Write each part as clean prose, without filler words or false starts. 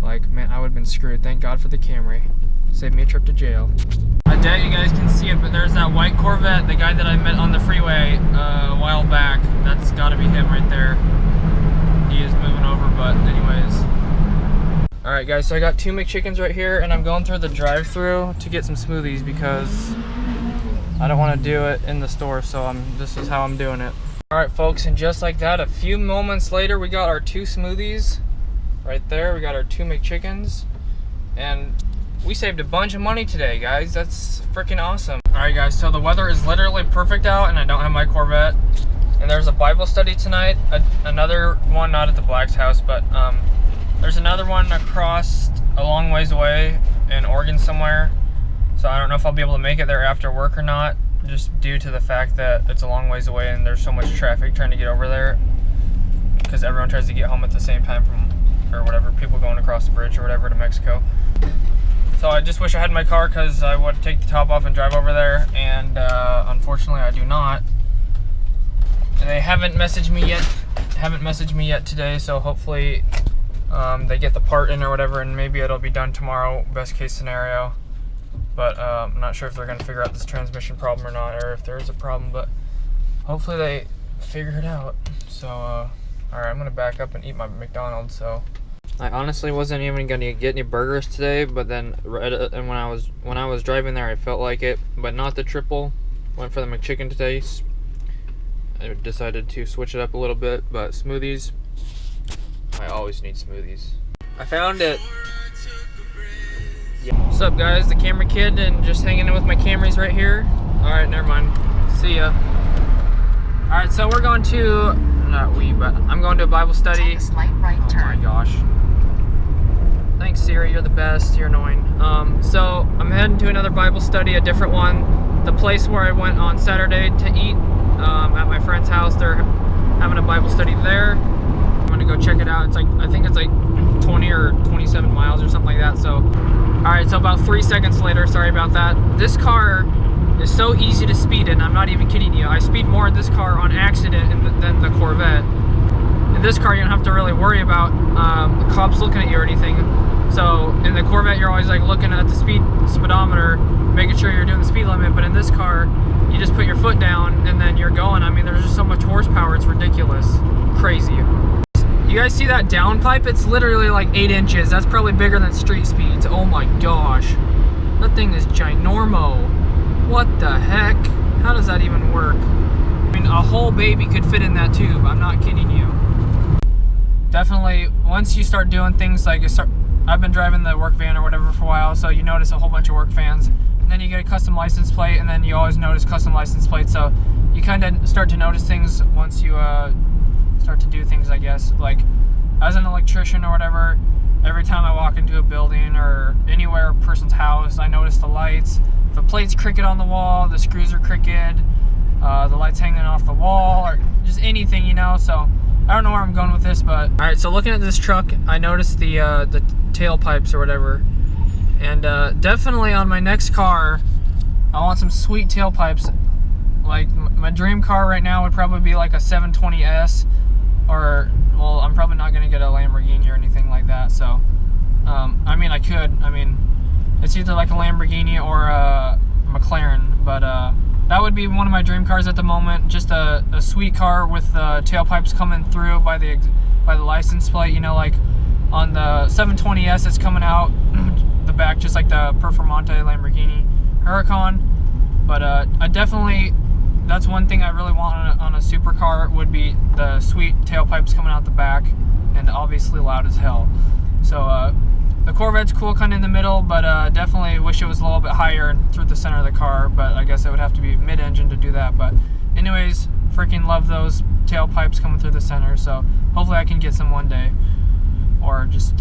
Like, man, I would have been screwed. Thank God for the Camry. Saved me a trip to jail. I doubt you guys can see it, but there's that white Corvette, the guy that I met on the freeway a while back. That's gotta be him right there. He is moving over, but anyways. Alright guys, so I got 2 McChickens right here, and I'm going through the drive-thru to get some smoothies because I don't want to do it in the store, so this is how I'm doing it. Alright folks, and just like that, a few moments later, we got our 2 smoothies. Right there, we got our 2 McChickens. And we saved a bunch of money today, guys. That's freaking awesome. Alright guys, so the weather is literally perfect out, and I don't have my Corvette. And there's a Bible study tonight. Another one, not at the Black's house, but there's another one across a long ways away in Oregon somewhere. So I don't know if I'll be able to make it there after work or not, just due to the fact that it's a long ways away and there's so much traffic trying to get over there. Because everyone tries to get home at the same time or whatever, people going across the bridge or whatever to Mexico. So I just wish I had my car because I would take the top off and drive over there, and unfortunately I do not. And they haven't messaged me yet today, so hopefully they get the part in or whatever, and maybe it'll be done tomorrow, best case scenario. But I'm not sure if they're going to figure out this transmission problem or not, or if there is a problem, but hopefully they figure it out. So alright, I'm going to back up and eat my McDonald's. So I honestly wasn't even going to get any burgers today, but then and when I was driving there, I felt like it, but not the triple. Went for the McChicken today. I decided to switch it up a little bit, but smoothies, I always need smoothies. I found it. Yeah. What's up guys, the Camry kid, and just hanging in with my Camrys right here. Alright, never mind. See ya. Alright, so we're going to, but I'm going to a Bible study. Oh my gosh. Thanks Siri, you're the best, you're annoying. So I'm heading to another Bible study, a different one. The place where I went on Saturday to eat at my friend's house, they're having a Bible study there. I'm gonna go check it out. It's like, I think it's like 20 or 27 miles or something like that. So, alright, so about 3 seconds later, sorry about that. This car is so easy to speed in, I'm not even kidding you. I speed more in this car on accident than the Corvette. In this car, you don't have to really worry about the cops looking at you or anything. So in the Corvette, you're always like looking at the speedometer, making sure you're doing the speed limit. But in this car, you just put your foot down and then you're going. I mean, there's just so much horsepower, it's ridiculous. Crazy. You guys see that downpipe? It's literally like 8 inches. That's probably bigger than street speeds. Oh my gosh. That thing is ginormo. What the heck? How does that even work? I mean, a whole baby could fit in that tube. I'm not kidding you. Definitely, once you start doing things like I've been driving the work van or whatever for a while, so you notice a whole bunch of work vans, and then you get a custom license plate, and then you always notice custom license plates. So you kind of start to notice things once you start to do things, I guess. Like as an electrician or whatever, every time I walk into a building or anywhere, a person's house, I notice the lights. The plate's crooked on the wall, the screws are crooked, the lights hanging off the wall, or just anything, you know. So I don't know where I'm going with this, but all right. So looking at this truck, I noticed the tailpipes or whatever, and definitely on my next car, I want some sweet tailpipes. Like my dream car right now would probably be like a 720S, or well, I'm probably not gonna get a Lamborghini or anything like that. So I mean, I could. I mean, it's either like a Lamborghini or a McLaren, but that would be one of my dream cars at the moment. Just a sweet car with tailpipes coming through by the license plate. You know, like on the 720S, it's coming out the back just like the Performante Lamborghini Huracan. But I definitely, that's one thing I really want on a supercar, would be the sweet tailpipes coming out the back, and obviously loud as hell. So the Corvette's cool, kind of in the middle, but definitely wish it was a little bit higher and through the center of the car, but I guess it would have to be mid-engine to do that. But anyways, freaking love those tailpipes coming through the center, so hopefully I can get some one day, or just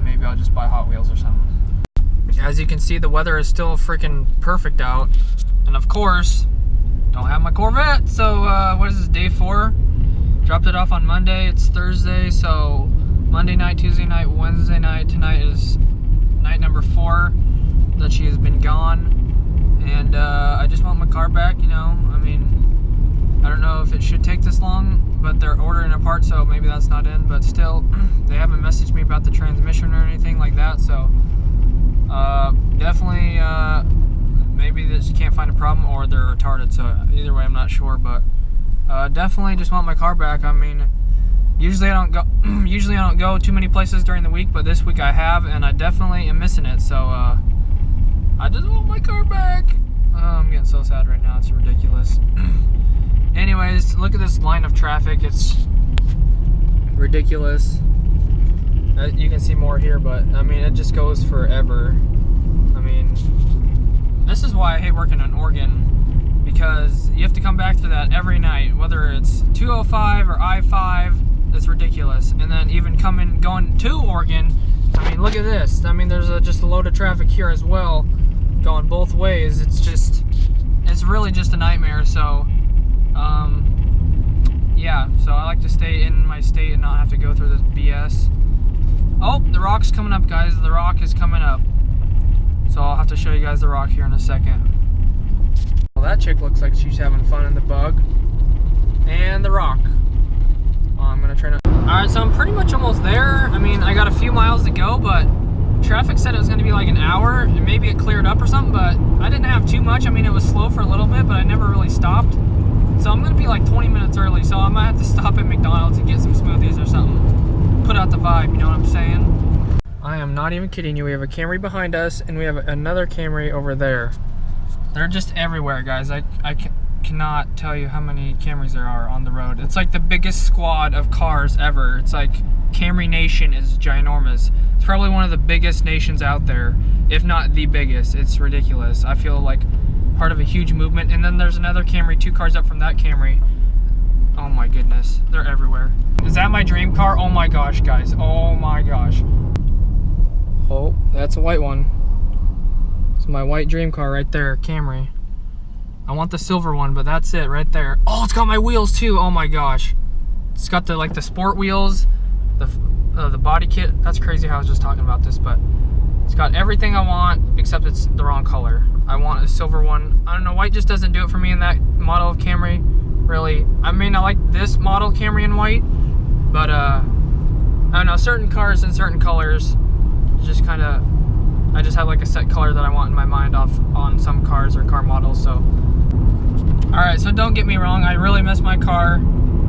maybe I'll just buy Hot Wheels or something. As you can see, the weather is still freaking perfect out, and of course, don't have my Corvette. So what is this, day 4? Dropped it off on Monday, it's Thursday, so Monday night, Tuesday night, Wednesday night. Tonight is night number 4 that she has been gone, and I just want my car back, you know. I mean, I don't know if it should take this long, but they're ordering a part, so maybe that's not in. But still, they haven't messaged me about the transmission or anything that. So definitely maybe they just can't find a problem, or they're retarded. So either way, I'm not sure, but definitely just want my car back. I mean, usually I don't go too many places during the week, but this week I have, and I definitely am missing it. So I just want my car back. I'm getting so sad right now. It's ridiculous. Anyways, look at this line of traffic. It's ridiculous. You can see more here, but I mean, it just goes forever. I mean, this is why I hate working in Oregon, because you have to come back to that every night, whether it's 205 or I-5. It's ridiculous. And then even going to Oregon, I mean, look at this. I mean, there's just a load of traffic here as well, going both ways. It's really just a nightmare. So yeah, so I like to stay in my state and not have to go through this BS. Oh, the rock's coming up, guys. The rock is coming up. So I'll have to show you guys the rock here in a second. Well, that chick looks like she's having fun in the bug. And the rock. I'm gonna try to... Alright, so I'm pretty much almost there. I mean, I got a few miles to go, but traffic said it was gonna be like an hour, and maybe it cleared up or something, but I didn't have too much. I mean, it was slow for a little bit, but I never really stopped. So I'm gonna be like 20 minutes early, so I might have to stop at McDonald's and get some smoothies or something. Put out the vibe, you know what I'm saying? I am not even kidding you. We have a Camry behind us, and we have another Camry over there. They're just everywhere, guys. I cannot tell you how many Camrys there are on the road. It's like the biggest squad of cars ever. It's like Camry Nation is ginormous. It's probably one of the biggest nations out there, if not the biggest. It's ridiculous. I feel like part of a huge movement. And then there's another Camry, 2 cars up from that Camry. Oh my goodness, they're everywhere. Is that my dream car? Oh my gosh, guys. Oh my gosh. Oh, that's a white one. It's my white dream car right there, Camry. I want the silver one, but that's it right there. Oh, it's got my wheels too. Oh my gosh. It's got the sport wheels, the body kit. That's crazy how I was just talking about this, but it's got everything I want, except it's the wrong color. I want a silver one. I don't know, white just doesn't do it for me in that model of Camry, really. I mean, I like this model Camry in white, but I don't know, certain cars in certain colors, just kind of, I just have like a set color that I want in my mind on some cars or car models. So alright, so don't get me wrong, I really miss my car.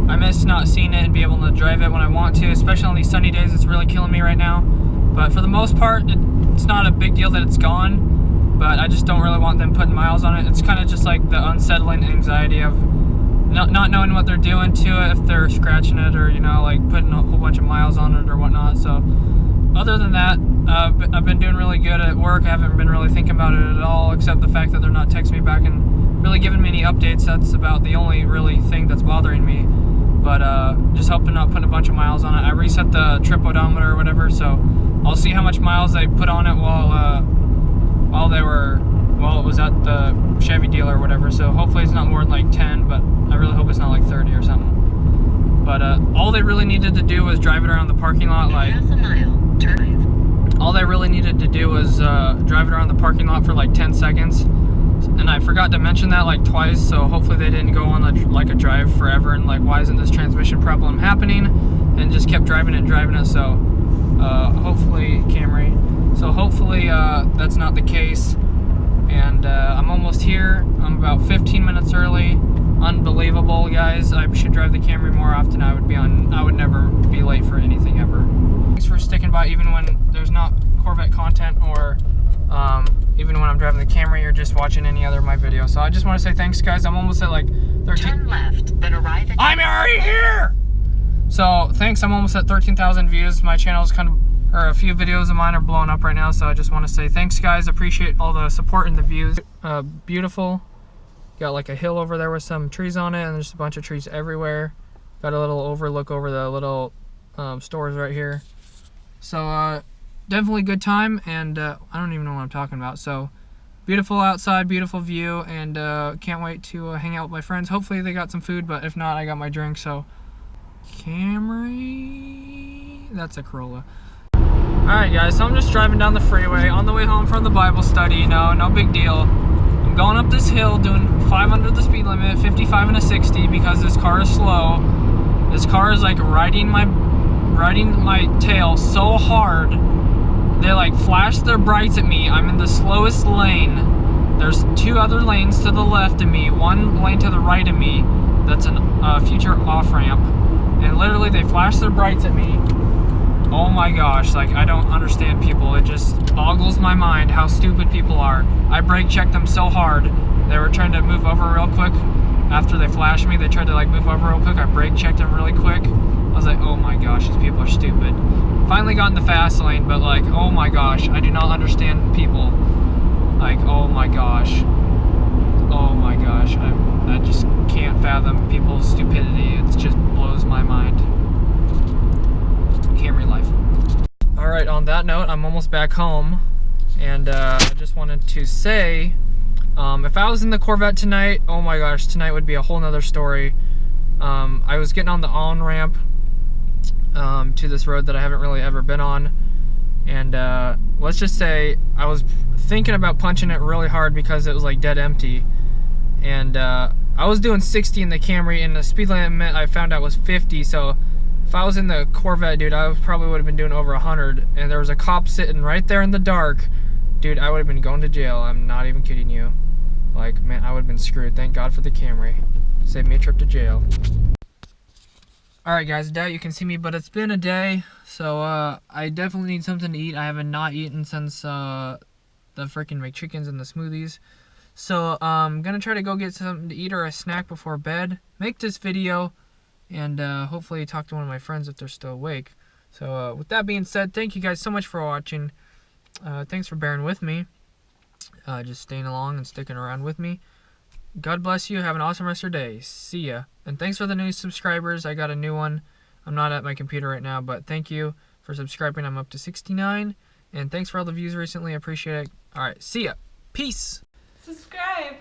I miss not seeing it and be able to drive it when I want to, especially on these sunny days. It's really killing me right now. But for the most part, it's not a big deal that it's gone, but I just don't really want them putting miles on it. It's kind of just like the unsettling anxiety of not knowing what they're doing to it, if they're scratching it or, you know, like putting a whole bunch of miles on it or whatnot. So other than that, I've been doing really good at work. I haven't been really thinking about it at all, except the fact that they're not texting me back and really giving me any updates. That's about the only really thing that's bothering me. But just hoping not putting a bunch of miles on it. I reset the trip odometer or whatever, so I'll see how much miles I put on it while it was at the Chevy dealer or whatever. So hopefully it's not more than like 10, but I really hope it's not like 30 or something. But all they really needed to do was drive it around the parking lot. Like, half a mile, turn. All they really needed to do was drive it around the parking lot for like 10 seconds. And I forgot to mention that like twice, so hopefully they didn't go on like a drive forever and like, why isn't this transmission problem happening? And just kept driving it. So hopefully Camry. So hopefully that's not the case. And I'm almost here. I'm about 15 minutes early. Unbelievable, guys. I should drive the Camry more often. I would never be late for anything ever. Thanks for sticking by even when there's not Corvette content, or even when I'm driving the Camry or just watching any other of my videos. So I just want to say thanks, guys. I'm almost at like 13. Turn left, then arrive at... I'm already here! So thanks, I'm almost at 13,000 views. My channel's a few videos of mine are blowing up right now, so I just want to say thanks, guys. Appreciate all the support and the views. Beautiful. Got like a hill over there with some trees on it, and there's a bunch of trees everywhere. Got a little overlook over the little stores right here. So definitely good time, and I don't even know what I'm talking about. So beautiful outside, beautiful view, and can't wait to hang out with my friends. Hopefully they got some food, but if not, I got my drink. So Camry, that's a Corolla. Alright guys, so I'm just driving down the freeway on the way home from the Bible study. No big deal. I'm going up this hill doing 5 under the speed limit, 55 and a 60, because this car is slow. This car is like riding my tail so hard. They like flashed their brights at me. I'm in the slowest lane. There's 2 other lanes to the left of me, 1 lane to the right of me. That's a future off-ramp. And literally they flashed their brights at me. Oh my gosh, like I don't understand people. It just boggles my mind how stupid people are. I brake checked them so hard. They were trying to move over real quick. After they flashed me, they tried to like move over real quick. I brake checked them really quick. I was like, oh my gosh, these people are stupid. Finally got in the fast lane, but like, oh my gosh, I do not understand people. Like, oh my gosh. Oh my gosh, I just can't fathom people's stupidity. It just blows my mind. Camry life. Alright, on that note, I'm almost back home. And I just wanted to say, if I was in the Corvette tonight, oh my gosh, tonight would be a whole nother story. I was getting on the on-ramp to this road that I haven't really ever been on. And let's just say I was thinking about punching it really hard because it was like dead empty. And I was doing 60 in the Camry, and the speed limit I found out was 50. So if I was in the Corvette, dude, I probably would have been doing over 100. And there was a cop sitting right there in the dark. Dude, I would have been going to jail. I'm not even kidding you. Like, man, I would have been screwed. Thank God for the Camry. Saved me a trip to jail. Alright guys, I doubt you can see me, but it's been a day. So I definitely need something to eat. I haven't not eaten since the freaking McChickens and the smoothies. So I'm gonna try to go get something to eat or a snack before bed. Make this video and hopefully talk to one of my friends if they're still awake. So with that being said, thank you guys so much for watching. Thanks for bearing with me. Just staying along and sticking around with me. God bless you. Have an awesome rest of your day. See ya. And thanks for the new subscribers. I got a new one. I'm not at my computer right now, but thank you for subscribing. I'm up to 69. And thanks for all the views recently. I appreciate it. Alright, see ya. Peace. Subscribe.